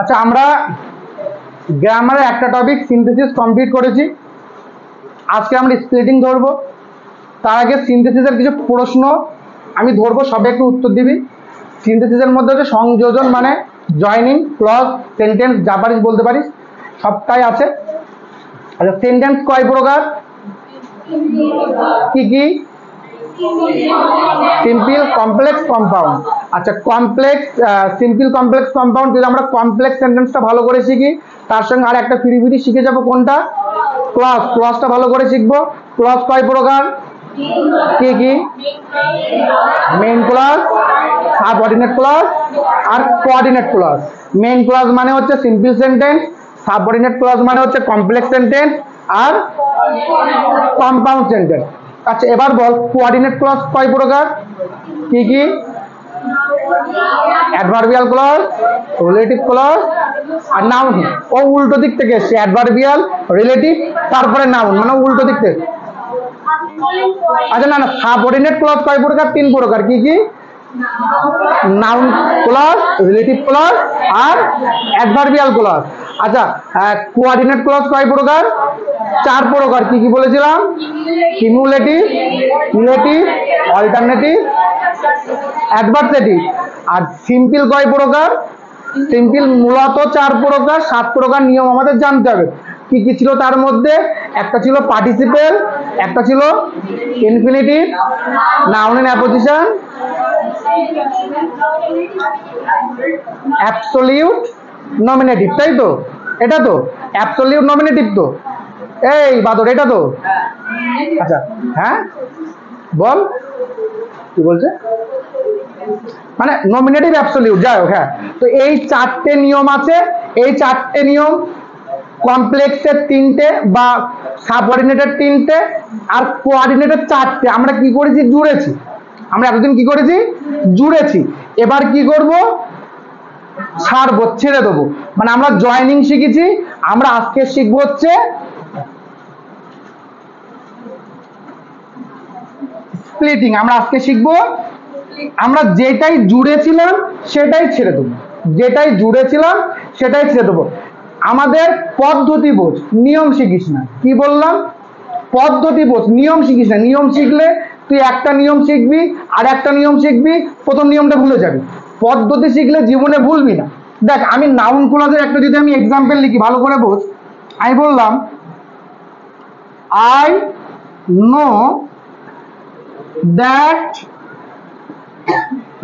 আচ্ছা, আমরা গ্রামারের একটা টপিক সিনথেসিস কমপ্লিট করেছি। আজকে আমরা স্প্লিটিং ধরবো। তার আগে সিনথেসিসের কিছু প্রশ্ন আমি ধরবো, সবাই একটু উত্তর দিবি। সিনথেসিসের মধ্যে হচ্ছে সংযোজন, মানে জয়নিং, ক্লজ, সেন্টেন্স, যা পারিস বলতে পারিস, সবটাই আছে। আচ্ছা, সেন্টেন্স কয় প্রকার, কি কি? Simple, complex, compound. আচ্ছা, কমপ্লেক্স, সিম্পল, কমপ্লেক্স, কম্পাউন্ড। যদি আমরা কমপ্লেক্স সেন্টেন্সটা ভালো করে শিখি, তার সঙ্গে আর একটা ফিরিফিরি শিখে যাবো, কোনটা? ক্লজ। ক্লজটা ভালো করে শিখবো। ক্লজ কয় প্রকার, কি কি? মেইন ক্লজ, সাবঅর্ডিনেট ক্লজ আর কোঅর্ডিনেট ক্লজ। মেইন ক্লজ মানে হচ্ছে সিম্পল সেন্টেন্স, সাবঅর্ডিনেট ক্লজ মানে হচ্ছে কমপ্লেক্স সেন্টেন্স আর কম্পাউন্ড সেন্টেন্স। আচ্ছা, এবার বল কোঅর্ডিনেট ক্লজ কয় প্রকার, কি কি? অ্যাডভার্বিয়াল ক্লজ, রিলেটিভ ক্লজ আর নাউন। ও উল্টো দিক থেকে এসছে, অ্যাডভার্বিয়াল, রিলেটিভ, তারপরে নাউন, মানে উল্টো দিক থেকে। আচ্ছা, না না, সাবঅর্ডিনেট ক্লজ কয় প্রকার? 3 প্রকার, কি কি? নাউন ক্লজ, রিলেটিভ ক্লজ আর অ্যাডভার্বিয়াল ক্লজ। আচ্ছা, কোঅর্ডিনেট ক্লজ কয় প্রকার? 4 প্রকার, কি কি বলেছিলাম? Cumulative, relative, alternative, adversative. আর সিম্পল কয় প্রকার? সিম্পল মূলত 4 প্রকার। 7 প্রকার নিয়ম আমাদের জানতে হবে। কি কি ছিল তার মধ্যে? একটা ছিল পার্টিসিপেল, একটা ছিল infinitive, noun in apposition, absolute, nominative, তাই তো? এটা তো অ্যাবসলিউট নমিনেটিভ তো, এই বাদর, এটা তো। আচ্ছা, হ্যাঁ বল, কি বলছে? মানে নমিনেটিভ, অ্যাবসলিউট, যাই হোক। হ্যাঁ, তো এই 4টে নিয়ম আছে। এই 4টে নিয়ম কমপ্লেক্সের 3টে বা সাবঅর্ডিনেটের 3টে আর কোঅর্ডিনেটের 4টে। আমরা কি করেছি? জুড়েছি। আমরা এতদিন কি করেছি? জুড়েছি। এবার কি করব? ছাড়বো, ছেড়ে দেবো। মানে আমরা জয়নিং শিখেছি, আমরা আজকে শিখবো হচ্ছে স্প্লিটিং। আমরা আজকে শিখবো, আমরা যেটাই জুড়েছিলাম সেটাই ছেড়ে দেবো, যেটাই জুড়েছিলাম সেটাই ছেড়ে দেবো। আমাদের পদ্ধতি বোঝ, নিয়ম শিখিস না। কি বললাম? পদ্ধতি বোঝ, নিয়ম শিখিস না। নিয়ম শিখলে তুই একটা নিয়ম শিখবি আর একটা নিয়ম শিখবি, প্রথম নিয়মটা ভুলে যাবি। পদ্ধতি শিখলে জীবনে ভুলবি না। দেখ, আমি নাউন ক্লজের একটা যদি আমি এক্সাম্পল লিখি, ভালো করে বোঝ। আমি বললাম I know that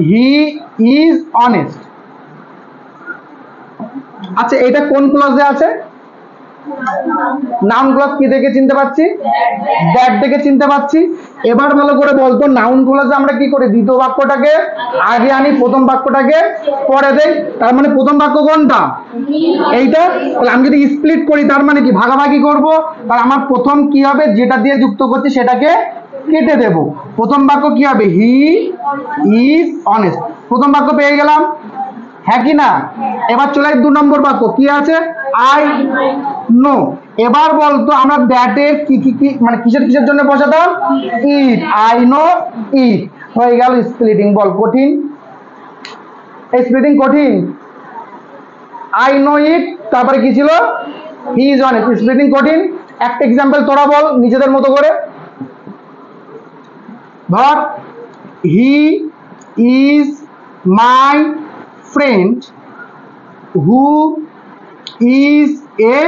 he is honest. আচ্ছা, এটা কোন ক্লজে আছে? Noun clause. কি দেখে চিনতে পাচ্ছি? দ্যাট দেখে চিনতে পাচ্ছি। এবার ভালো করে বলতো, নাউন ক্লজে আমরা কি করি? দ্বিতীয় বাক্যটাকে আগে আনি, প্রথম বাক্যটাকে পরে দেই। তার মানে প্রথম বাক্য কোনটা? এইটা। তাহলে আমি যদি স্প্লিট করি, তার মানে কি? ভাগাভাগি করব। তাহলে আমার প্রথম কি হবে? যেটা দিয়ে যুক্ত করছি সেটাকে কেটে দেব। প্রথম বাক্য কি হবে? হি ইজ অনেস্ট। প্রথম বাক্য পেয়ে গেলাম, হ্যাঁ কি না? এবার চলে 2 নম্বর বাক্য, কি আছে? I know. এবার বলতো আমরা দ্যাটের কি কি কি, মানে কিসের কিসের জন্য বসাতাম? ইট। আই নো ইট। হয়ে গেল স্প্লিটিং। বল, কঠিন? এই স্প্লিটিং কঠিন? আই নো ইট, তারপরে কি ছিল? হি ইজ অনেস্ট। স্প্লিটিং কঠিন? একটা এক্সাম্পল তোরা বল নিজেদের মতো করে। ধর, he is my friend who is a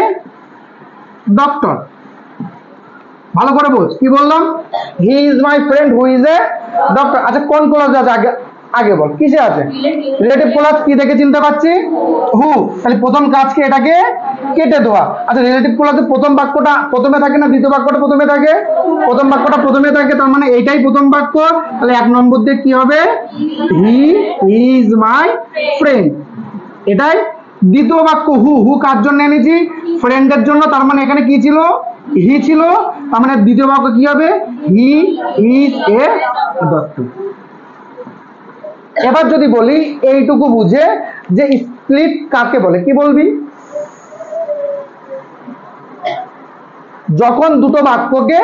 doctor. ভালো করে বোঝ, কি বললাম? He is my friend who is a doctor. আচ্ছা, কোন ক্লজে আছে? আগে আগে বল, কিসে আছে? Relative clause. কি দেখে চিনতে পাচ্ছি? হু। তাহলে প্রথম কাজ কি? এটাকে কেটে দেওয়া। আচ্ছা, রিলেটিভ ক্লজে প্রথম বাক্যটা প্রথমে থাকে না দ্বিতীয় বাক্যটা প্রথমে থাকে? প্রথম বাক্যটা প্রথমে থাকে, তার মানে এইটাই প্রথম বাক্য। তাহলে 1 নম্বর দিয়ে কি হবে? হি ইজ মাই ফ্রেন্ড। এটাই দ্বিতীয় বাক্য। হু, হু কার জন্য এনেছি? ফ্রেন্ডের জন্য। তার মানে এখানে কি ছিল? হি ছিল। তার মানে দ্বিতীয় বাক্য কি হবে? He is a doctor. এবার যদি বলি এইটুকু বুঝে যে স্প্লিট কাকে বলে, কি বলবি? যখন দুটো বাক্যকে,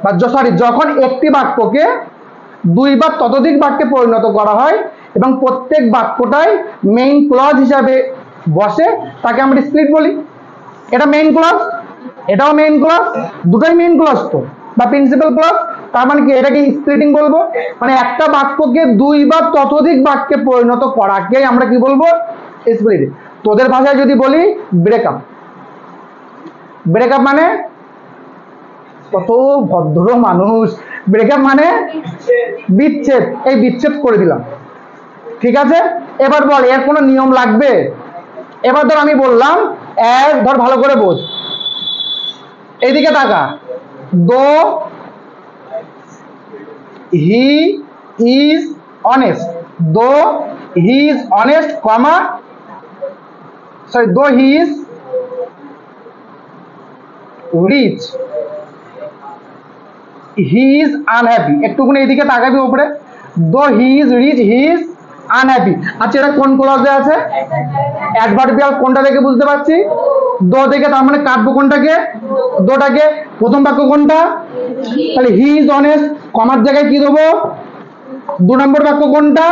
বা সরি, যখন একটি বাক্যকে দুই বা ততোধিক বাক্যে পরিণত করা হয় এবং প্রত্যেক বাক্যটাই মেইন ক্লজ হিসাবে বসে, তাকে আমরা স্প্লিট বলি। এটা মেইন ক্লজ, এটাও মেইন ক্লজ, দুটোই মেইন ক্লজ তো বা প্রিন্সিপাল ক্লজ। তার মানে কি এটাকে স্প্লিটিং বলবো, মানে একটা বাক্যকে দুই বা ততোধিক বাক্যে পরিণত করাকে আমরা কি বলবো? স্প্লিটিং। তোদের ভাষায় যদি বলি ব্রেকআপ। ব্রেকআপ মানে, কত ভদ্র মানুষ, ব্রেকআপ মানে বিচ্ছেদ, এই বিচ্ছেদ করে দিলাম, ঠিক আছে। এবার বল এর কোনো নিয়ম লাগবে? এবার ধর আমি বললাম এক, ধর ভালো করে বোঝ, এইদিকে টাকা, দো he is honest, though he is honest comma, sorry, though he is rich he is unhappy. একটুখানি এইদিকে তাকাবি উপরে, though he is rich he is unhappy. আচ্ছা এটা কোন ক্লজে আছে? অ্যাডভার্বিয়াল কোনটা দেখে বুঝতে পারছি? দো দেখে, তার মানে কাটবো কোনটাকে? দোটাকে। প্রথম বাক্য কোনটা? তাহলে হি ইজ অনেস্ট, কমার জায়গায় কি দেবো? দু নম্বর বাক্য কোনটা?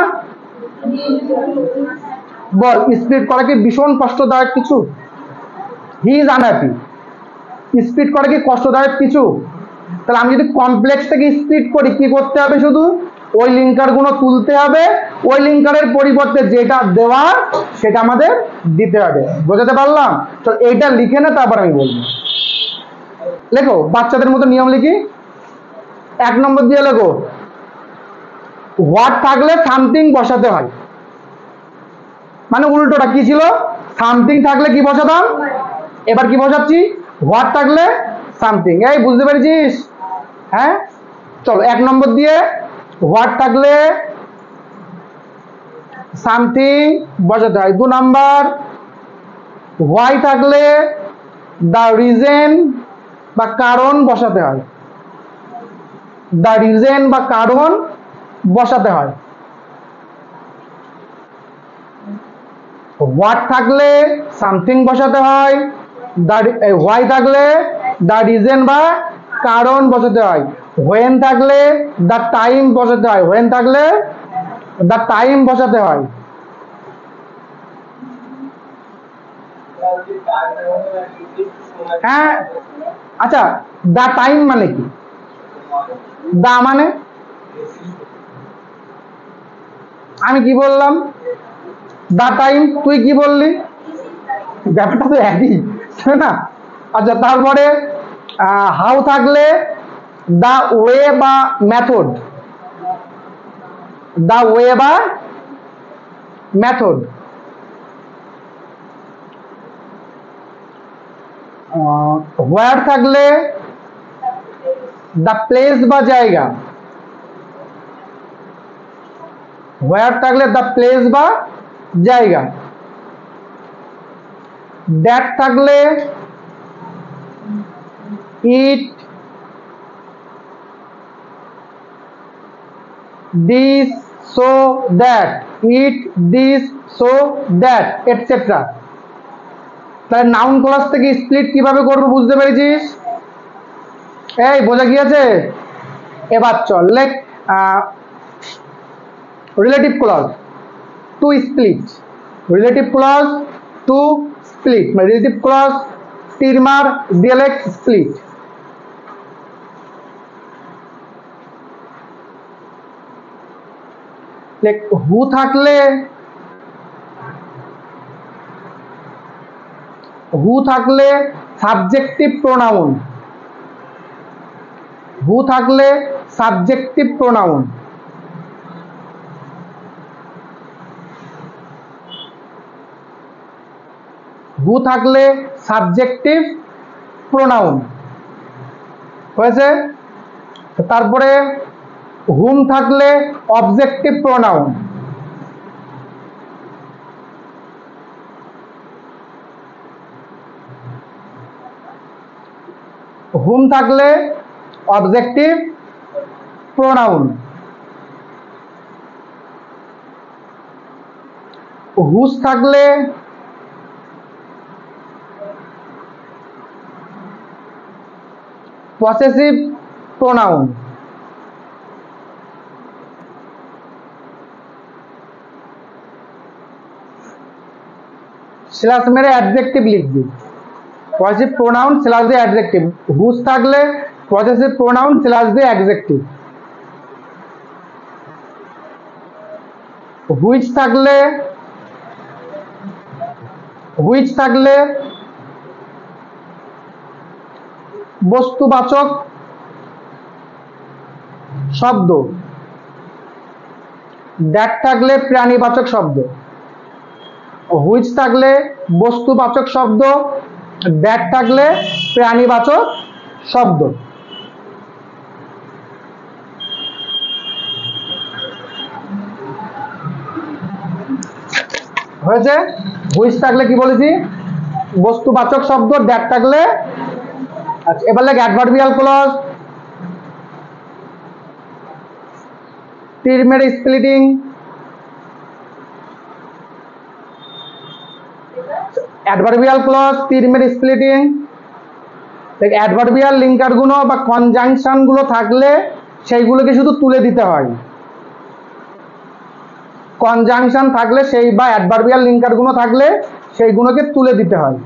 বল, স্প্লিট করা কি ভীষণ কষ্টদায়ক কিছু? হি ইজ আনহ্যাপি, স্প্লিট করা কি কষ্টদায়ক কিছু? তাহলে আমি যদি কমপ্লেক্স থেকে স্প্লিট করি কি করতে হবে? শুধু ওই লিঙ্কার গুলো তুলতে হবে, ওই লিঙ্কারের পরিবর্তে যেটা দেওয়া সেটা আমাদের দিতে হবে। বোঝাতে পারলাম? তো এইটা লিখে না, তারপর আমি বলবো। লেখো, বাচ্চাদের মতো নিয়ম লিখি। 1 নম্বর দিয়ে লেখো, হোয়াট থাকলে সামথিং বসাতে হয়। মানে উল্টোটা কি ছিল? সামথিং থাকলে কি বসাতাম, এবার কি বসাচ্ছি? হোয়াট থাকলে সামথিং। এই বুঝতে পেরেছিস? হ্যাঁ, চলো 1 নম্বর দিয়ে হোয়াট থাকলে সামথিং বসাতে হয়। 2 নাম্বার, হোয়াই থাকলে দ্য রিজন বা কারণ বসাতে হয়, দ্য রিজন বা কারণ বসাতে হয়। হোয়াট থাকলে সামথিং বসাতে হয়, হোয়াই থাকলে দ্য রিজন বা কারণ বসাতে হয়। হোয়েন থাকলে দ্য টাইম বসাতে হয়, হোয়েন থাকলে দ্য টাইম বসাতে হয়। হ্যাঁ, আচ্ছা, দ্য টাইম মানে কি? দা মানে, আমি কি বললাম? দা টাইম, তুই কি বললি? ব্যাপারটা তো একই, তাই না? আচ্ছা, তারপরে হাউ থাকলে দা ওয়ে বা মেথড, দা ওয়ে বা মেথড। হোয়ার থাকলে দা প্লেস বা জায়গা, হোয়ার থাকলে দা প্লেস বা জায়গা। দ্যাট থাকলে it, this, so that, it, this, so that, etcetera. তাহলে নাউন ক্লজ থেকে স্প্লিট কিভাবে করবো বুঝতে পেরেছিস? এই বোঝা গিয়েছে? এবার চল লেখ relative clause to split, relative clause to split, মানে রিলেটিভ ক্লজ টিরমার ডিএলএক্স স্প্লিট। হু থাকলে, হু থাকলে সাবজেক্টিভ প্রোনাউন, হু থাকলে সাবজেক্টিভ প্রোনাউন। হু থাকলে সাবজেক্টিভ প্রোনাউন হয়েছে। তারপরে হুম থাকলে অবজেক্টিভ প্রোনাউন, হুম থাকলে অবজেক্টিভ প্রোনাউন। হুজ থাকলে পসেসিভ প্রোনাউন। স্ল্যাশ মেরে অ্যাডজেক্টিভ লিখবি, পজিটিভ প্রোনাউন স্ল্যাশ দিয়ে অ্যাডজেক্টিভ, হুজ থাকলে পজিটিভ প্রোনাউন স্ল্যাশ দিয়ে অ্যাডজেক্টিভ, হুইচ থাকলে বস্তুবাচক শব্দ, দ্যাট থাকলে প্রাণীবাচক শব্দ, হুইচ থাকলে বস্তুবাচক শব্দ, দ্যাট থাকলে প্রাণীবাচক শব্দ। হয়েছে? হুইচ থাকলে কি বলেছি? বস্তুবাচক শব্দ, দ্যাট থাকলে। আচ্ছা, এবার লেখ অ্যাডভার্বিয়াল ক্লজ। তীর মেরে স্প্লিটিং, অ্যাডভার্বিয়াল ক্লজ তীর মেরে স্প্লিটিং। অ্যাডভার্বিয়াল লিঙ্কার গুলো বা কনজাংশন গুলো থাকলে সেইগুলোকে শুধু তুলে দিতে হয়। কনজাংশন থাকলে সেই বা অ্যাডভার্বিয়াল লিঙ্কার গুলো থাকলে সেইগুলোকে তুলে দিতে হয়।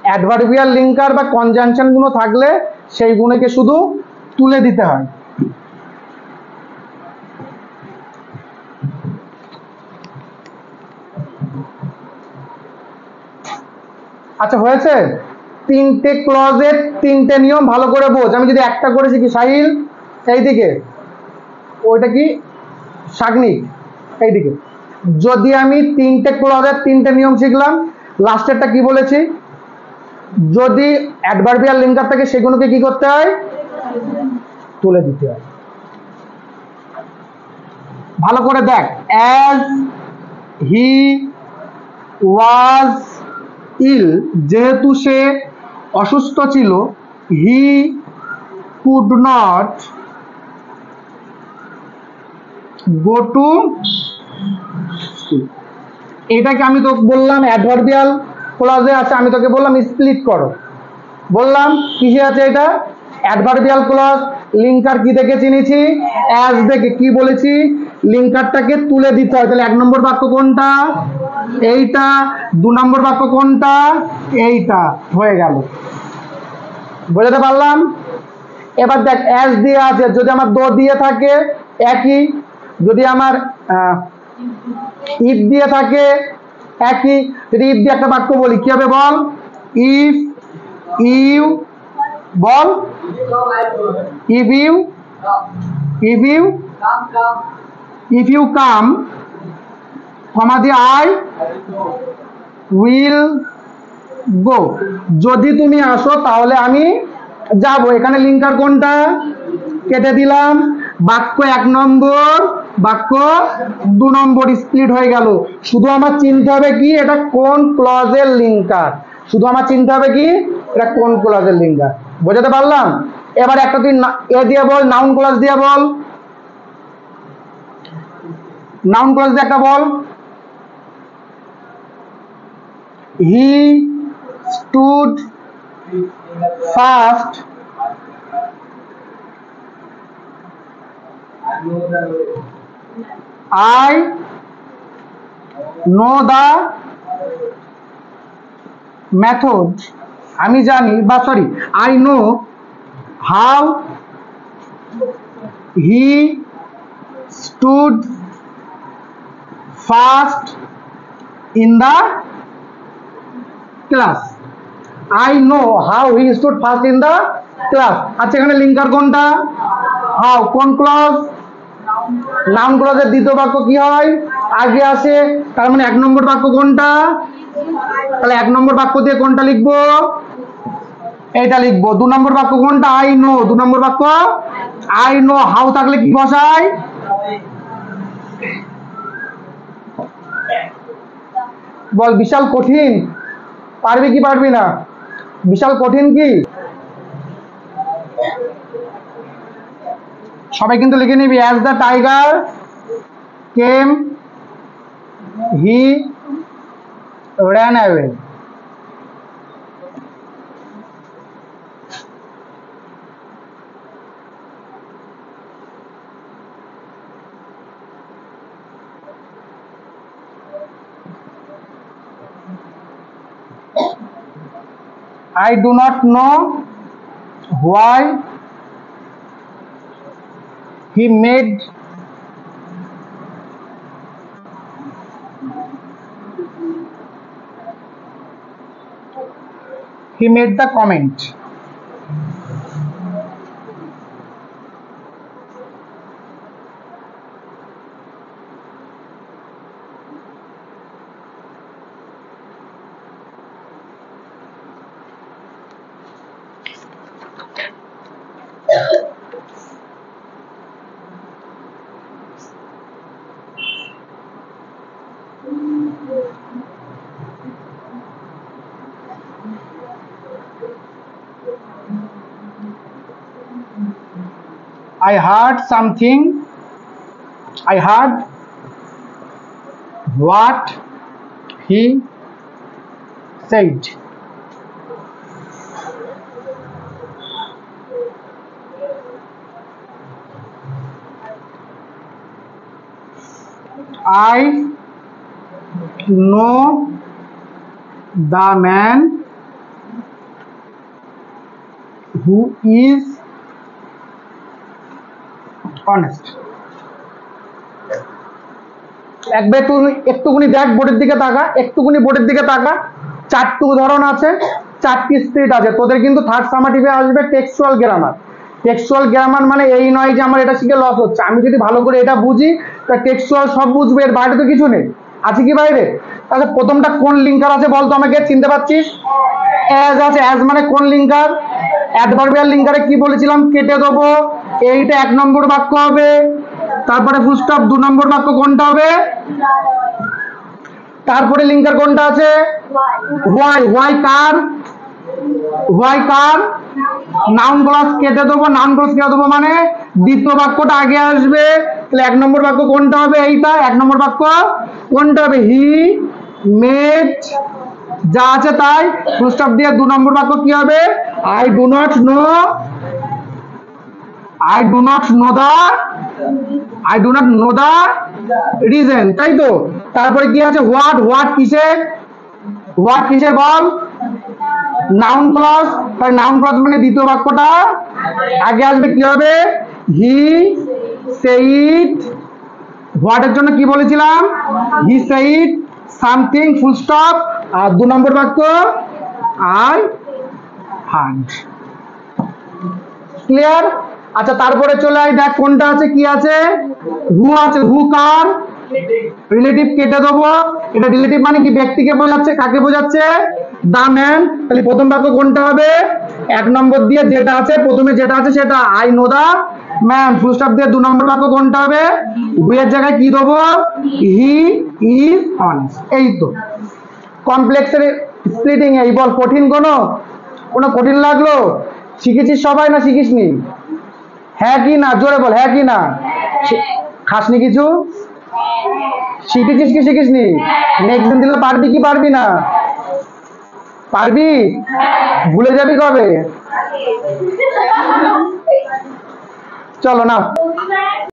অ্যাডভার্বিয়াল লিঙ্কার বা কনজাংশন গুলো থাকলে সেইগুলোকে শুধু তুলে দিতে হয়। আচ্ছা, হয়েছে? তিনটে ক্লজের তিনটে নিয়ম ভালো করে বোঝ। আমি যদি একটা করেছি কি সাহিল এইদিকে, ওইটা কি সাগ্নিক এইদিকে। যদি আমি তিনটে ক্লজের তিনটে নিয়ম শিখলাম, লাস্টেরটা কি বলেছি? যদি অ্যাডভার্বিয়াল লিঙ্কার থাকে সেগুলোকে কি করতে হয়? তুলে দিতে হয়। ভালো করে দেখ, অ্যাজ হি ওয়াজ ইল, যেহেতু সে অসুস্থ ছিল, he could not go to school. এটাকে আমি তোকে বললাম অ্যাডভার্বিয়াল ক্লজে আছে, আমি তোকে বললাম স্প্লিট করো। বললাম কিসে আছে এটা? Adverbial clause. লিঙ্কার কি দেখে চিনেছি? অ্যাজ দেখে। কি বলেছি? লিঙ্কারটাকে তুলে দিতে হয়। তাহলে 1 নম্বর বাক্য কোনটা? এইটা। 2 নম্বর বাক্য কোনটা? এইটা। হয়ে গেল। বোঝাতে পারলাম? এবার দেখ, অ্যাজ দিয়ে আছে, যদি আমার দো দিয়ে থাকে একই, যদি আমার ইফ দিয়ে থাকে একই। যদি ইফ দিয়ে একটা বাক্য বলি কি হবে বল? ইফ ইউ, বল, ইফ ইউ কাম, কমা দিয়ে আই উইল গো। যদি তুমি আসো তাহলে আমি যাব। এখানে লিঙ্কার কোনটা? কেটে দিলাম। বাক্য 1 নম্বর, বাক্য 2 নম্বর স্প্লিট হয়ে গেল। শুধু আমার চিনতে হবে কি এটা কোন ক্লজের লিঙ্কার। শুধু আমার চিনতে হবে কি এটা কোন ক্লজের লিঙ্কার। বোঝাতে পারলাম? এবার একটা তুই এ দিয়ে বল, নাউন ক্লজ দিয়ে বল। নাউন ক্লজ দিয়ে একটা বল। He stood first I know the method, আমি জানি বা sorry I know how he stood fast in the class. I know how he stood fast in the class. আচ্ছা, এখানে লিঙ্কার কোনটা? হাউ। কোন ক্লজ? নাউন ক্লজের দ্বিতীয় বাক্য কি হয়? আগে আসে। তার মানে 1 নম্বর বাক্য কোনটা? তাহলে 1 নম্বর বাক্য দিয়ে কোনটা লিখবো? এইটা লিখবো। 2 নম্বর বাক্য কোনটা? I know. 2 নম্বর বাক্য আই নো। হাউ থাকলে কি বসাই? বল, বিশাল কঠিন? পারবি কি পারবি না? বিশাল কঠিন কি? সবাই কিন্তু লিখে নিবি। As the tiger came he ran away. I do not know why he made the comment. I heard something. I heard what he said. I know the man who is honest. একবার তুই একটুখানি দেখ বোর্ডের দিকে তাকা, একটুখানি বোর্ডের দিকে তাকা। চারটি উদাহরণ আছে, চারটি স্টেট আছে। তোদের কিন্তু থার্ড সামাটিভে আসবে টেক্সচুয়াল গ্রামার। টেক্সচুয়াল গ্রামার মানে এই নয় যে আমার এটা শিখে লস হচ্ছে। আমি যদি ভালো করে এটা বুঝি তা টেক্সচুয়াল সব বুঝবে, এর বাইরে তো কিছু নেই। আছে কি বাইরে? তাহলে প্রথমটা কোন লিঙ্কার আছে বলতো আমাকে, চিনতে পারছিস? অ্যাজ আছে। অ্যাজ মানে কোন লিঙ্কার? অ্যাডভার্বিয়াল লিঙ্কারে কি বলেছিলাম? কেটে দেবো। এইটা 1 নম্বর বাক্য হবে। তারপরে ফুল স্টপ। 2 নম্বর বাক্য কোনটা হবে? তারপরে লিঙ্কার কোনটা আছে? হোয়াই। হোয়াই কার? হোয়াই কার? নাউন ক্লজ কেটে দেবো। নাউন ক্লজ কেটে দেবো মানে দ্বিতীয় বাক্যটা আগে আসবে। তাহলে 1 নম্বর বাক্য কোনটা হবে? এইটা 1 নম্বর বাক্য কোনটা হবে? হি মেড যা আছে তাই ফুল স্টপ দিয়ে 2 নম্বর বাক্য কি হবে? I do not know. I do not know the reason, তাই তো? তারপরে কি আছে? হোয়াট। হোয়াট কিসের? হোয়াট কিসের বল? Noun clause. তাই নাউন ক্লজ মানে দ্বিতীয় বাক্যটা আগে আসবে। কি হবে? He said. হোয়াটের জন্য কি বলেছিলাম? He said something full stop. আর 2 নম্বর বাক্য আই হার্ড। ক্লিয়ার? আচ্ছা, তারপরে চলে আই, দেখ কোনটা আছে, কি আছে? হু আছে। হু কার? রিলেটিভ কেটে দেবো। এটা রিলেটিভ মানে কি? ব্যক্তিকে বোঝাচ্ছে। কাকে বোঝাচ্ছে? The man. তাহলে প্রথম বাক্য কোনটা হবে? 1 নম্বর দিয়ে যেটা আছে, প্রথমে যেটা আছে সেটা I know the man full stop দিয়ে 2 নম্বর বাক্য কোনটা হবে? হু এর জায়গায় কি দেবো? হি ইজ অনেস্ট। এই তো কমপ্লেক্সের স্প্লিটিং। এই বল কঠিন কোনো কঠিন লাগলো? শিখেছিস সবাই না শিখিসনি? হ্যাঁ কি না? জোরে বল হ্যাঁ কি না। খাসনি কিছু? শিখেছিস কি শিখিসনি? নেক্সট দিন দিলে পারবি কি পারবি না? পারবি? ভুলে যাবি কবে? চলো না।